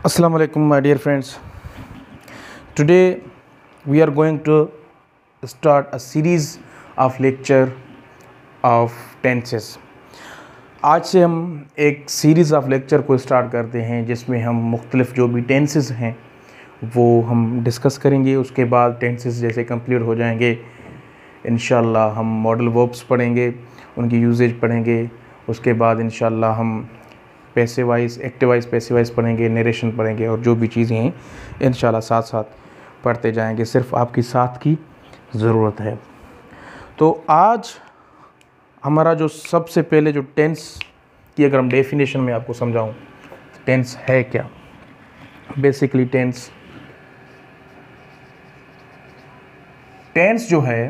Assalamu alaikum, my dear friends. Today we are going to start a series of lecture of tenses. आज से हम एक series of lecture को start करते हैं जिसमें हम मुख्तलिफ जो भी टेंसेस हैं वो हम डिस्कस करेंगे। उसके बाद टेंसेस जैसे कंप्लीट हो जाएंगे इंशाल्लाह हम मॉडल वर्ब्स पढ़ेंगे, उनकी यूजेज पढ़ेंगे। उसके बाद इंशाल्लाह हम passive wise, active voice, passive wise पढ़ेंगे, नरेशन पढ़ेंगे और जो भी चीज़ें हैं इंशाल्लाह साथ साथ पढ़ते जाएंगे। सिर्फ आपकी साथ की ज़रूरत है। तो आज हमारा जो सबसे पहले जो टेंस की अगर हम डेफिनेशन में आपको समझाऊं, टेंस है क्या। बेसिकली टेंस जो है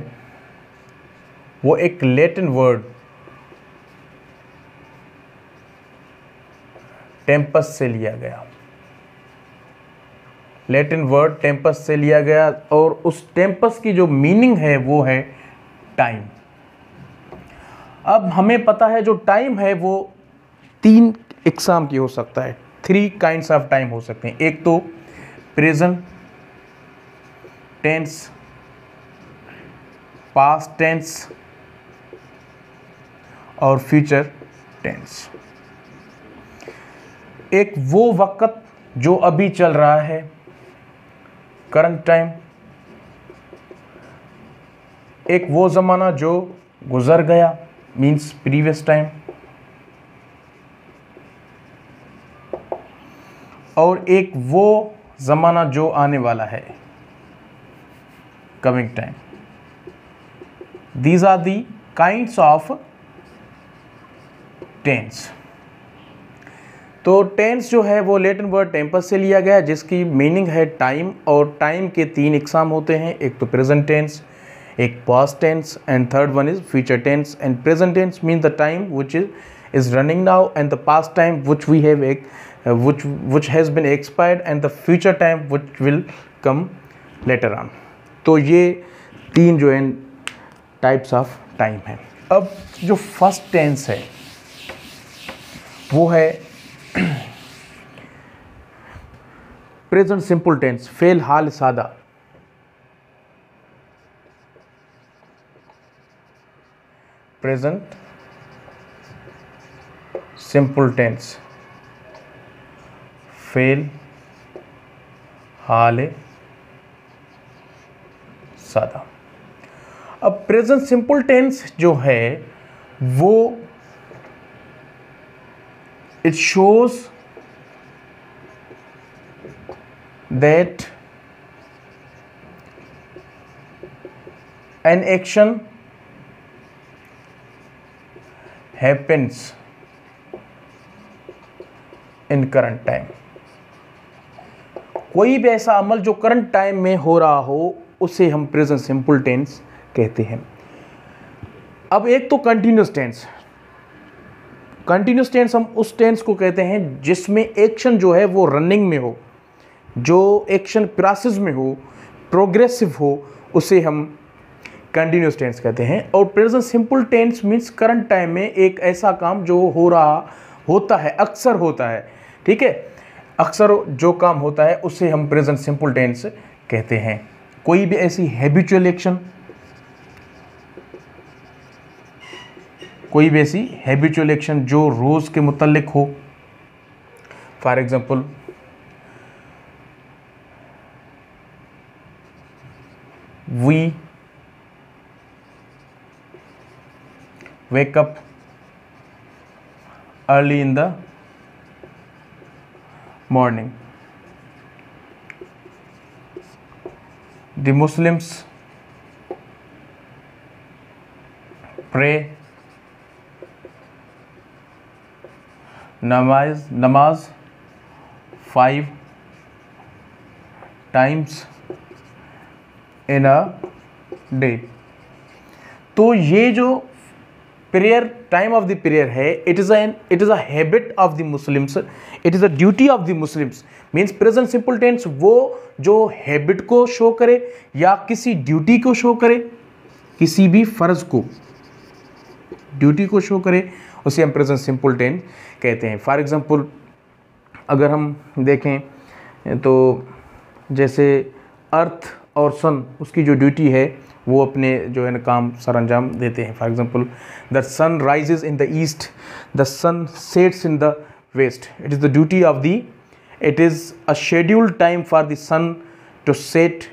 वो एक लैटिन वर्ड टेम्पस से लिया गया। लैटिन वर्ड टेम्पस से लिया गया और उस टेम्पस की जो मीनिंग है वो है टाइम। अब हमें पता है जो टाइम है वो 3 इकसाम की हो सकता है, 3 काइंड्स ऑफ टाइम हो सकते हैं। एक तो प्रेजेंट टेंस, पास्ट टेंस और फ्यूचर टेंस। एक वो वक्त जो अभी चल रहा है, करंट टाइम। एक वो ज़माना जो गुज़र गया, मीन्स प्रीवियस टाइम। और एक वो ज़माना जो आने वाला है, coming time. These are the kinds of tense. तो टेंस जो है वो लैटिन वर्ड टेम्पस से लिया गया जिसकी मीनिंग है टाइम। और टाइम के 3 इकसाम होते हैं, एक तो प्रेजेंट टेंस, एक past tense and third one is future tense. And present tense mean the time which is running now, and the past time which we have which has been expired, and the future time which will come later on. तो ये 3 जो है types of time है। अब जो first tense है वो है प्रेजेंट सिंपल टेंस, फेल हाल सादा। प्रेजेंट सिंपल टेंस, फेल हाल सादा। अब प्रेजेंट सिंपल टेंस जो है वो it shows that an action happens in current time। कोई भी ऐसा अमल जो करंट टाइम में हो रहा हो उसे हम प्रेजेंट सिंपल टेंस कहते हैं। अब एक तो कंटिन्यूस टेंस। कंटिन्यूस टेंस हम उस टेंस को कहते हैं जिसमें एक्शन जो है वो रनिंग में हो, जो एक्शन प्रोसेस में हो, प्रोग्रेसिव हो, उसे हम कंटिन्यूस टेंस कहते हैं। और present simple tense means current time में एक ऐसा काम जो हो रहा होता है, अक्सर होता है, ठीक है, अक्सर जो काम होता है उसे हम प्रेजेंट सिंपल टेंस कहते हैं। कोई भी ऐसी हैबिचुअल एक्शन, कोई भी ऐसी हैबिचुअल एक्शन जो रोज़ के मुतल्लिक हो। For example we wake up early in the morning. The Muslims pray namaz 5 times in a day। तो ये जो prayer, time of the prayer है, it is a habit of the Muslims, it is a duty of the Muslims. Means present simple tense वो जो habit को show करे या किसी ड्यूटी को शो करे, किसी भी फ़र्ज़ को, ड्यूटी को शो करे, उसे हम प्रेजेंट सिंपल टेंस कहते हैं। फॉर एग्जांपल अगर हम देखें तो जैसे अर्थ और सन, उसकी जो ड्यूटी है वो अपने जो है ना काम सर अंजाम देते हैं. For example, the sun rises in the east, the sun sets in the west. It is the duty of the, it is a scheduled time for the sun to set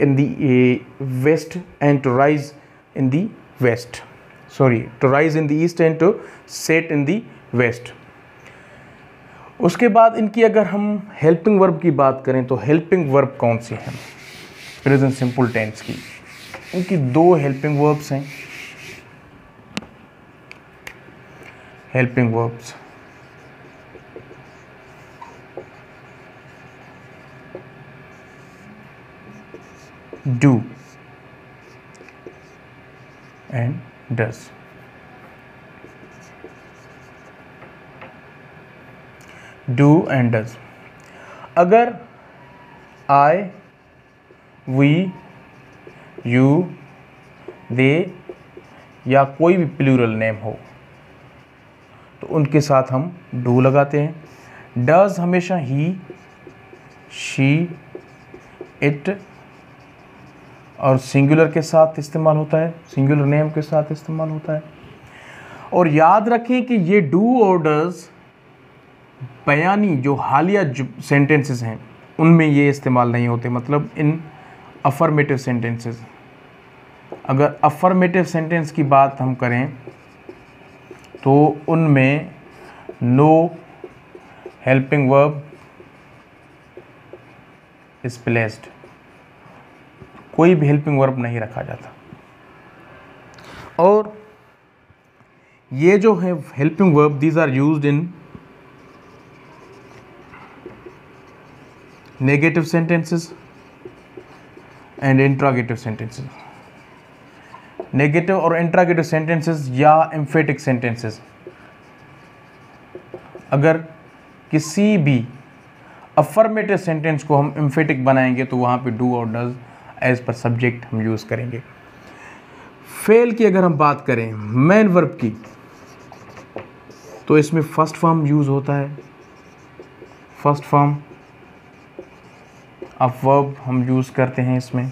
in the west and to rise in the west, to rise in the east and to set in the west. उसके बाद इनकी अगर हम helping verb की बात करें तो helping verb कौन सी हैं प्रेजेंट सिंपल टेंस की? इनकी दो हेल्पिंग वर्ब्स हैं. Helping verbs do and does. Do and does. अगर I, we, you, they या कोई भी प्लूरल नेम हो तो उनके साथ हम do लगाते हैं. does हमेशा he, she, it और सिंगुलर के साथ इस्तेमाल होता है, सिंगुलर नेम के साथ इस्तेमाल होता है. और याद रखें कि ये डू और डज बयानी जो हालिया सेंटेंसेस हैं उनमें ये इस्तेमाल नहीं होते. मतलब इन अफर्मेटिव सेंटेंसेस, अगर अफर्मेटिव सेंटेंस की बात हम करें तो उनमें no helping verb is placed, कोई भी हेल्पिंग वर्ब नहीं रखा जाता. और ये जो है helping verb, these are used in negative sentences and interrogative sentences. Negative और इंट्रोगेटिव सेंटेंसेस या एम्फेटिक सेंटेंसेस, अगर किसी भी अफर्मेटिव सेंटेंस को हम एम्फेटिक बनाएंगे तो वहाँ पे डू और डज एज पर सब्जेक्ट हम यूज़ करेंगे. फेल की अगर हम बात करें मेन वर्ब की तो इसमें फर्स्ट फॉर्म यूज़ होता है. फर्स्ट फॉर्म ऑफ वर्ब हम यूज़ करते हैं इसमें.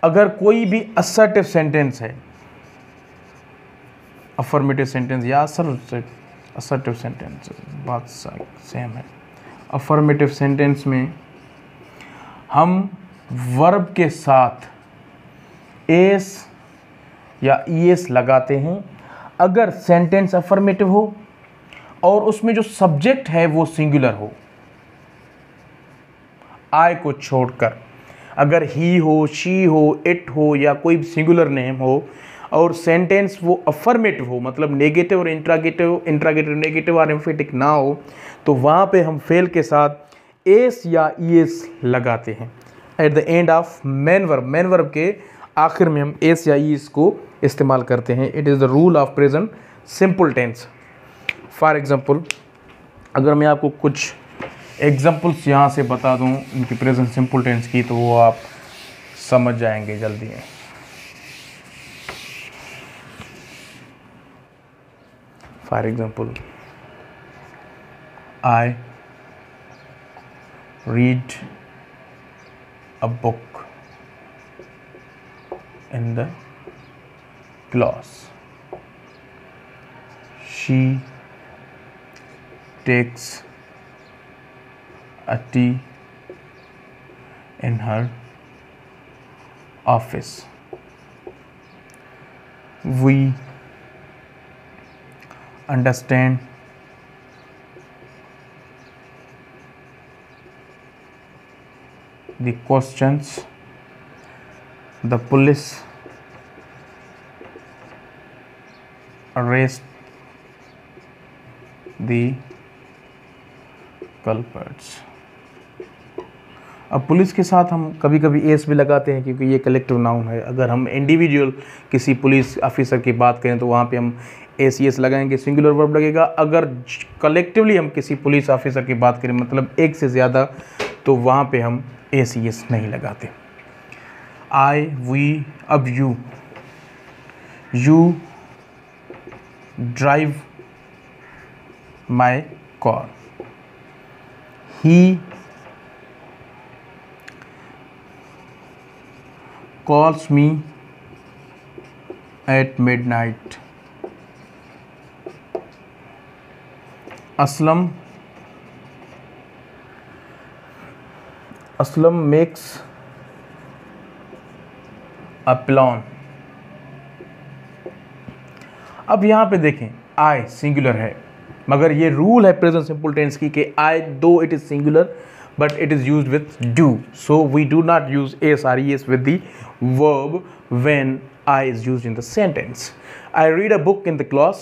अगर कोई भी असर्टिव सेंटेंस है, अफर्मेटिव सेंटेंस या असर्टिव सेंटेंस, बात सेम है. अफर्मेटिव सेंटेंस में हम वर्ब के साथ एस या ईएस लगाते हैं अगर सेंटेंस अफर्मेटिव हो और उसमें जो सब्जेक्ट है वो सिंगुलर हो. आई को छोड़कर अगर ही हो, शी हो, इट हो या कोई भी सिंगुलर नेम हो और सेंटेंस वो अफर्मेटिव हो, मतलब नेगेटिव और इंट्रागेटिव नेगेटिव और एम्फेटिक ना हो, तो वहाँ पे हम फेल के साथ एस या ईएस लगाते हैं. Eight the end of main verb के आखिर में हम एस या ईएस को इस्तेमाल करते हैं. It is the rule of present simple tense. For example, अगर मैं आपको कुछ एग्जांपल्स यहाँ से बता दूँ इनकी प्रेजेंट सिंपल टेंस की तो वो आप समझ जाएंगे जल्दी में. For example, I read a book in the class. She takes a tea in her office. We understand the questions the police arrest the culprits. अब पुलिस के साथ हम कभी कभी एस भी लगाते हैं क्योंकि ये कलेक्टिव नाउन है. अगर हम इंडिविजुअल किसी पुलिस ऑफिसर की बात करें तो वहाँ पे हम एस एस लगाएंगे, सिंगुलर वर्ब लगेगा. अगर कलेक्टिवली हम किसी पुलिस ऑफिसर की बात करें, मतलब एक से ज़्यादा, तो वहाँ पे हम एस एस नहीं लगाते. आई, वी, अब you drive my car. He calls me at midnight. Aslam makes a plan. अब यहाँ पे देखें I सिंगुलर है, मगर ये रूल है प्रेजेंट सिंपल टेंस की कि I दो it is singular but it is used with do, so we do not use ASRES with the verb when I is used in the sentence. I read a book in the class.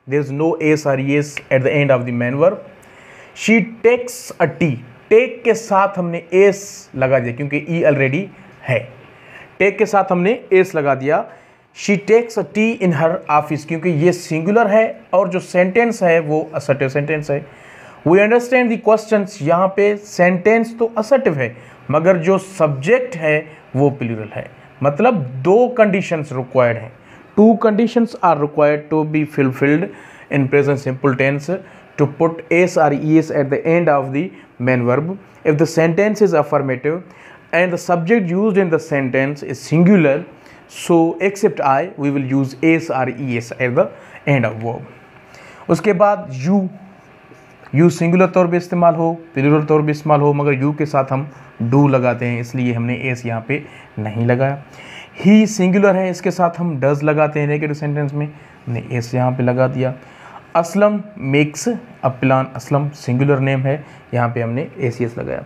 There is no ASRES at the end of the main verb. She takes a tea. Take के साथ हमने s लगा दिया क्योंकि e already है. Take के साथ हमने s लगा दिया. She takes a tea in her office क्योंकि ये सिंगुलर है और जो सेंटेंस है वो असर्टिव सेंटेंस है. We understand the questions. यहाँ पे सेंटेंस तो असर्टिव है मगर जो सब्जेक्ट है वो प्लूरल है, मतलब दो कंडीशंस रिक्वायर्ड हैं. Two conditions are required to be fulfilled in present simple tense to put S or E S at the end of the main verb. If the sentence is affirmative and the subject used in the sentence is singular, so except I we will use S or E S at the end of verb. उसके बाद you singular तौर पे इस्तेमाल हो, plural तौर पे इस्तेमाल हो, मगर यू के साथ हम डू लगाते हैं इसलिए हमने एस यहाँ पे नहीं लगाया. ही सिंगुलर है, इसके साथ हम डज लगाते हैं नेगेटिव सेंटेंस में, हमने एस यहाँ पे लगा दिया. Aslam makes a plan. Aslam singular name है, यहाँ पे हमने एस लगाया.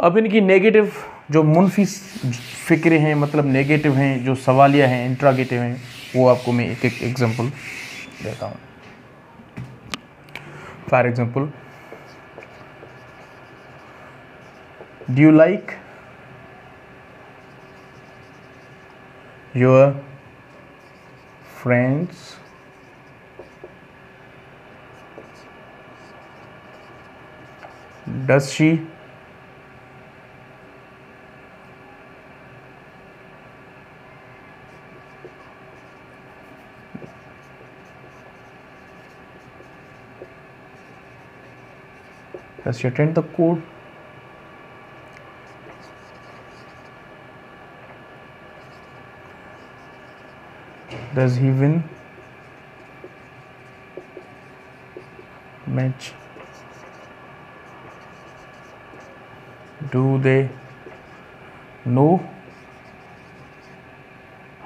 अब इनकी नेगेटिव जो मुनफी फिक्रे हैं, मतलब नेगेटिव हैं, जो सवालिया हैं, इंट्रागेटिव हैं, वो आपको मैं एक एक एग्जाम्पल देता हूँ. For example, do you like your friends? Does she attend the court? Does he win match? Do they know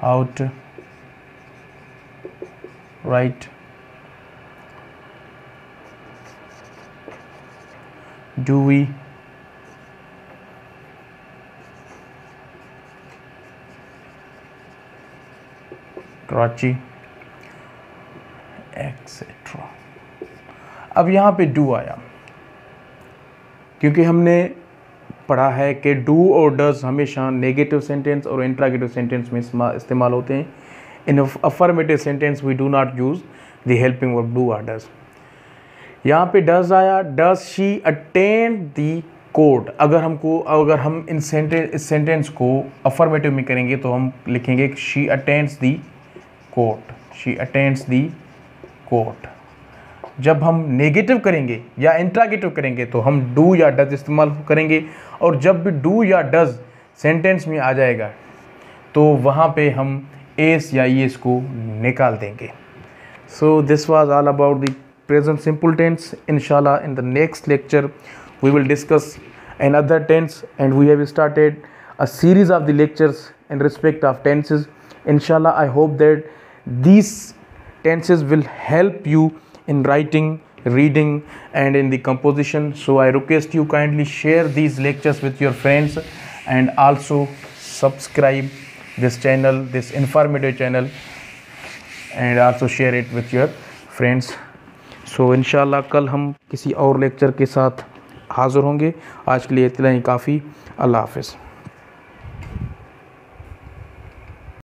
how to write? Do we Karachi etcetera. अब यहाँ पे डू आया क्योंकि हमने पढ़ा है कि डू और डज हमेशा नेगेटिव सेंटेंस और इंट्रागेटिव सेंटेंस में इस्तेमाल होते हैं. In affirmative sentence we do not use the helping verb do और डज. यहाँ पे डज आया. Does she attend the court. अगर हम इस सेंटेंस को अफर्मेटिव में करेंगे तो हम लिखेंगे she attends the court. She attends the court. जब हम नेगेटिव करेंगे या इंट्रागेटिव करेंगे तो हम डू या डज इस्तेमाल करेंगे, और जब भी डू या डज सेंटेंस में आ जाएगा तो वहाँ पे हम एस या ईएस को निकाल देंगे. So this was all about the present simple tense. Inshallah, in the next lecture we will discuss another tense, and we have started a series of the lectures in respect of tenses. Inshallah, I hope that these tenses will help you in writing, reading and in the composition. So I request you kindly share these lectures with your friends and also subscribe this channel, this informative channel, and also share it with your friends. सो इंशाल्लाह कल हम किसी और lecture के साथ हाज़िर होंगे. आज के लिए इतना ही काफ़ी. अल्लाह हाफ़िज़.